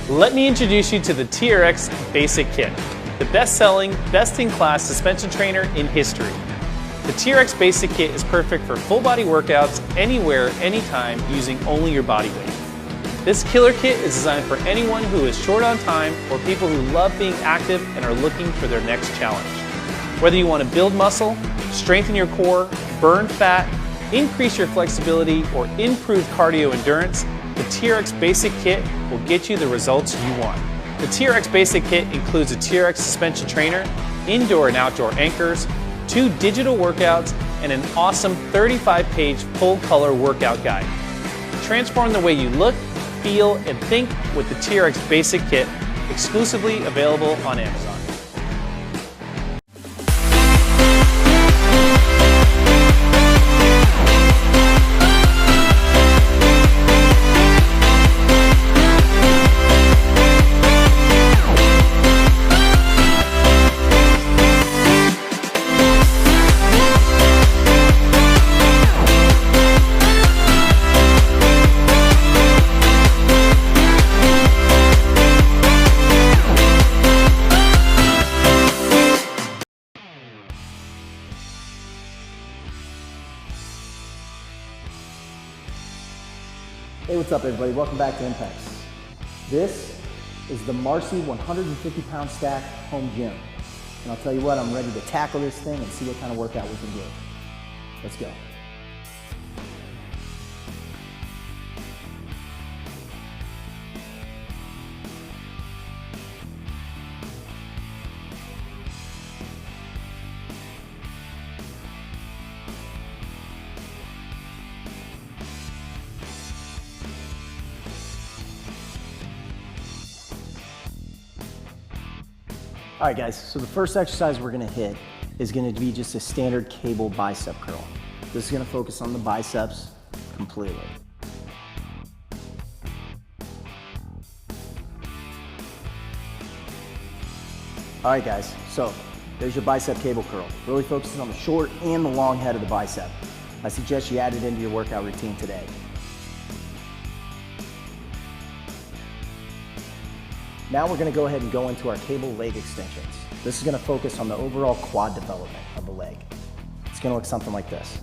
Let me introduce you to the TRX Basic Kit, the best-selling, best-in-class suspension trainer in history. The TRX Basic Kit is perfect for full-body workouts anywhere, anytime, using only your body weight. This killer kit is designed for anyone who is short on time or people who love being active and are looking for their next challenge. Whether you want to build muscle, strengthen your core, burn fat, increase your flexibility, or improve cardio endurance, the TRX Basic Kit will get you the results you want. The TRX Basic Kit includes a TRX suspension trainer, indoor and outdoor anchors, 2 digital workouts, and an awesome 35-page full-color workout guide. Transform the way you look, feel, and think with the TRX Basic Kit, exclusively available on Amazon. Hey, what's up everybody? Welcome back to Impex. This is the Marcy 150-pound stack home gym. And I'll tell you what, I'm ready to tackle this thing and see what kind of workout we can do. Let's go. All right guys, so the first exercise we're gonna hit is gonna be just a standard cable bicep curl. This is gonna focus on the biceps completely. All right guys, so there's your bicep cable curl. Really focusing on the short and the long head of the bicep. I suggest you add it into your workout routine today. Now we're going to go ahead and go into our cable leg extensions. This is going to focus on the overall quad development of the leg. It's going to look something like this.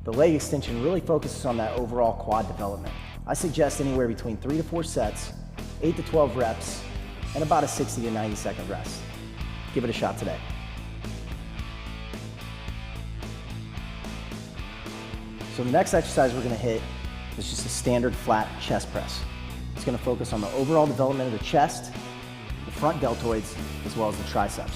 The leg extension really focuses on that overall quad development. I suggest anywhere between 3 to 4 sets, 8 to 12 reps, and about a 60 to 90 second rest. Give it a shot today. So the next exercise we're going to hit is just a standard flat chest press. It's going to focus on the overall development of the chest, the front deltoids, as well as the triceps.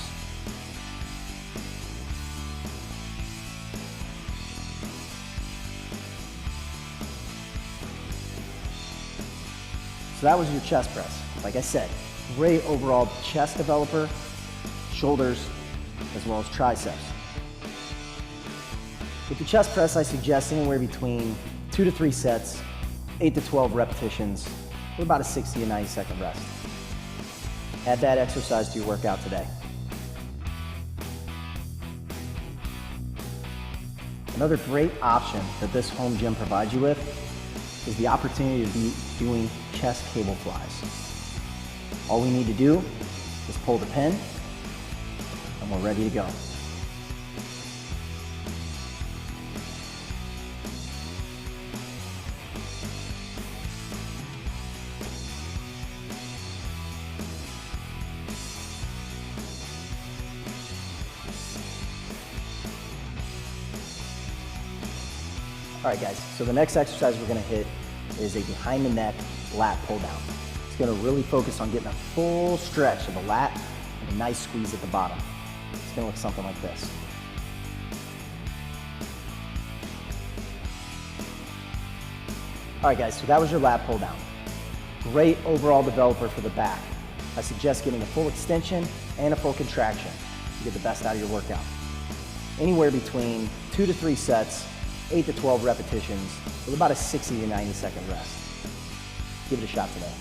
So that was your chest press. Like I said, great overall chest developer, shoulders, as well as triceps. With the chest press, I suggest anywhere between 2 to 3 sets, 8 to 12 repetitions, with about a 60 to 90 second rest. Add that exercise to your workout today. Another great option that this home gym provides you with is the opportunity to be doing chest cable flies. All we need to do is pull the pin, and we're ready to go. All right guys, so the next exercise we're gonna hit is a behind the neck lat pull down. It's gonna really focus on getting a full stretch of the lat and a nice squeeze at the bottom. It's gonna look something like this. All right guys, so that was your lat pull down. Great overall developer for the back. I suggest getting a full extension and a full contraction to get the best out of your workout. Anywhere between 2 to 3 sets, 8 to 12 repetitions with about a 60 to 90 second rest. Give it a shot today.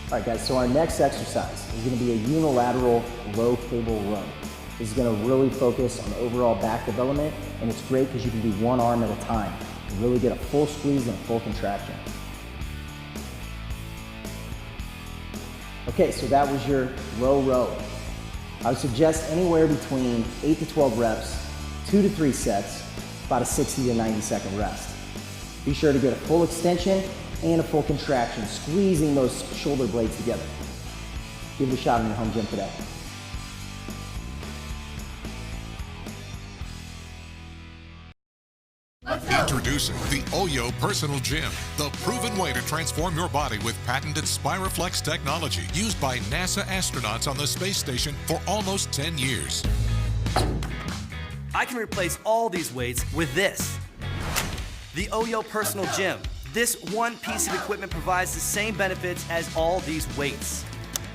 All right guys, so our next exercise is gonna be a unilateral low cable row. This is going to really focus on overall back development, and it's great because you can do one arm at a time and really get a full squeeze and a full contraction. Okay, so that was your row. I would suggest anywhere between 8 to 12 reps, 2 to 3 sets, about a 60 to 90 second rest. Be sure to get a full extension and a full contraction, squeezing those shoulder blades together. Give it a shot in your home gym today. Introducing the OYO Personal Gym, the proven way to transform your body with patented Spiroflex technology used by NASA astronauts on the space station for almost 10 years. I can replace all these weights with this. The OYO Personal Gym. This one piece of equipment provides the same benefits as all these weights,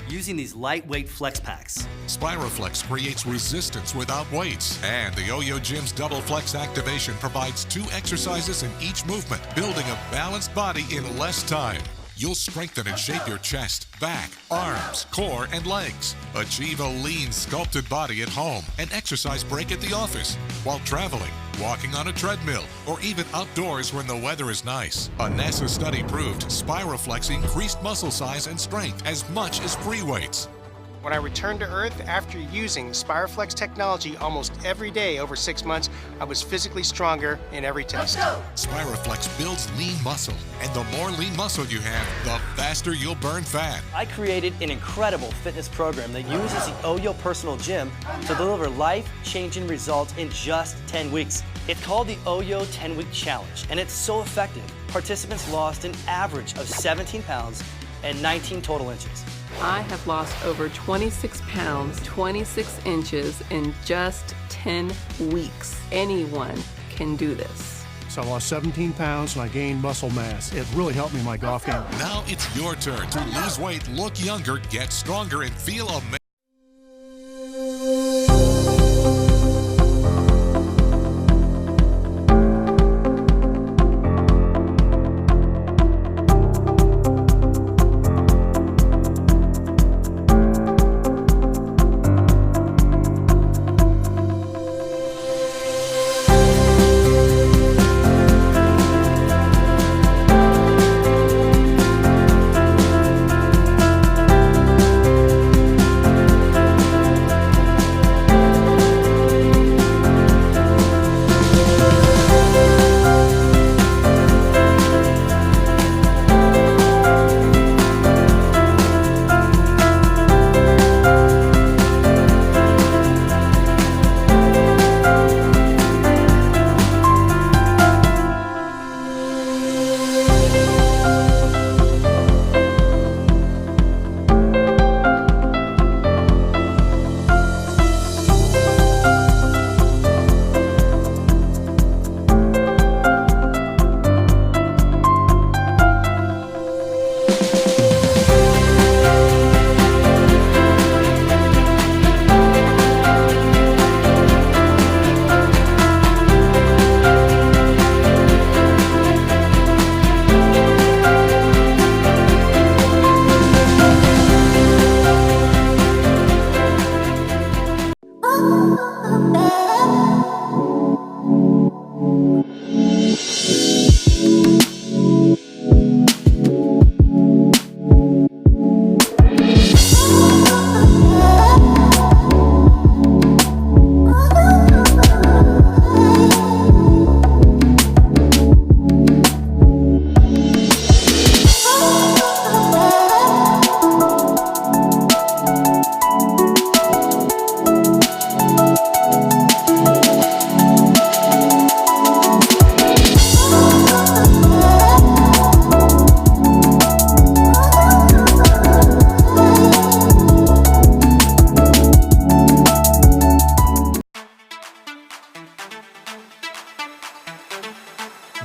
using these lightweight flex packs. Spiroflex creates resistance without weights, and the OYO Gym's double flex activation provides 2 exercises in each movement, building a balanced body in less time. You'll strengthen and shape your chest, back, arms, core, and legs. Achieve a lean, sculpted body at home, an exercise break at the office, while traveling, walking on a treadmill, or even outdoors when the weather is nice. A NASA study proved Spiroflex increased muscle size and strength as much as free weights. When I returned to Earth after using Spiroflex technology almost every day over 6 months, I was physically stronger in every test. Spiroflex builds lean muscle, and the more lean muscle you have, the faster you'll burn fat. I created an incredible fitness program that uses the OYO Personal Gym to deliver life-changing results in just 10 weeks. It's called the OYO 10-Week Challenge, and it's so effective. Participants lost an average of 17 pounds and 19 total inches. I have lost over 26 pounds, 26 inches in just 10 weeks. Anyone can do this. So I lost 17 pounds and I gained muscle mass. It really helped me in my golf game. Now it's your turn to lose weight, look younger, get stronger, and feel amazing.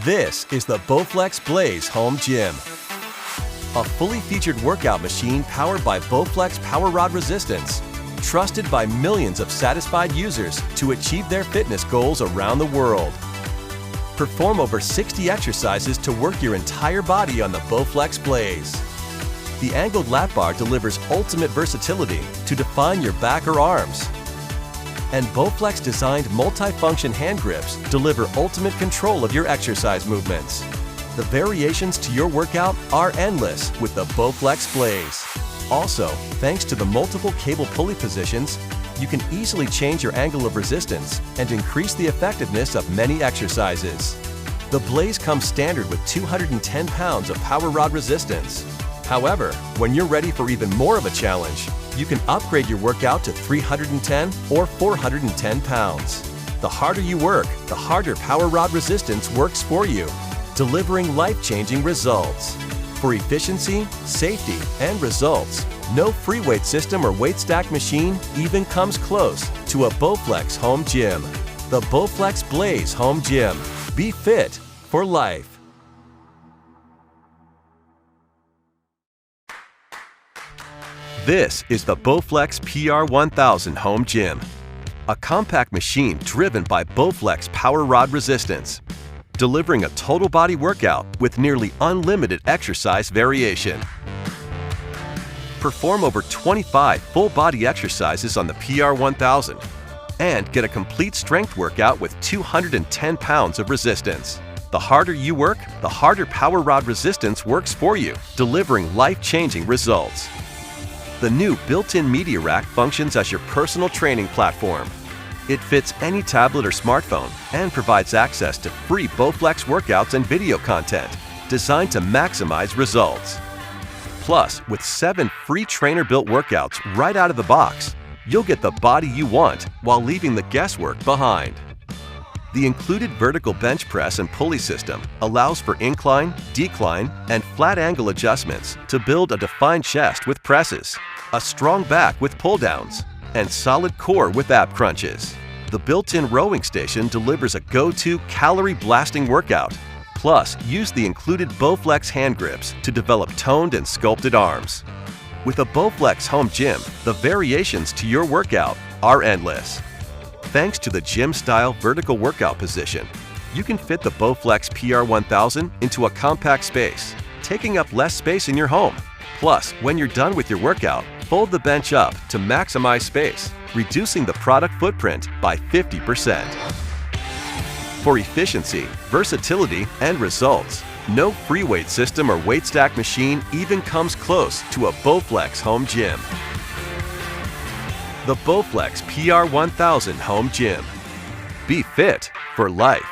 This is the Bowflex Blaze Home Gym. A fully featured workout machine powered by Bowflex Power Rod Resistance, trusted by millions of satisfied users to achieve their fitness goals around the world. Perform over 60 exercises to work your entire body on the Bowflex Blaze. The angled lap bar delivers ultimate versatility to define your back or arms. And Bowflex designed multi-function hand grips deliver ultimate control of your exercise movements. The variations to your workout are endless with the Bowflex Blaze. Also, thanks to the multiple cable pulley positions, you can easily change your angle of resistance and increase the effectiveness of many exercises. The Blaze comes standard with 210 pounds of power rod resistance. However, when you're ready for even more of a challenge, you can upgrade your workout to 310 or 410 pounds. The harder you work, the harder power rod resistance works for you, delivering life-changing results. For efficiency, safety, and results, no free weight system or weight stack machine even comes close to a Bowflex Home Gym. The Bowflex Blaze Home Gym. Be fit for life. This is the Bowflex PR1000 Home Gym, a compact machine driven by Bowflex power rod resistance, delivering a total body workout with nearly unlimited exercise variation. Perform over 25 full body exercises on the PR1000 and get a complete strength workout with 210 pounds of resistance. The harder you work, the harder power rod resistance works for you, delivering life-changing results. The new built-in media rack functions as your personal training platform. It fits any tablet or smartphone and provides access to free Bowflex workouts and video content designed to maximize results. Plus, with 7 free trainer-built workouts right out of the box, you'll get the body you want while leaving the guesswork behind. The included vertical bench press and pulley system allows for incline, decline, and flat angle adjustments to build a defined chest with presses, a strong back with pull-downs, and solid core with ab crunches. The built-in rowing station delivers a go-to calorie-blasting workout. Plus, use the included Bowflex hand grips to develop toned and sculpted arms. With a Bowflex Home Gym, the variations to your workout are endless. Thanks to the gym-style vertical workout position, you can fit the Bowflex PR1000 into a compact space, taking up less space in your home. Plus, when you're done with your workout, fold the bench up to maximize space, reducing the product footprint by 50%. For efficiency, versatility, and results, no free weight system or weight stack machine even comes close to a Bowflex Home Gym. The Bowflex PR1000 Home Gym. Be fit for life.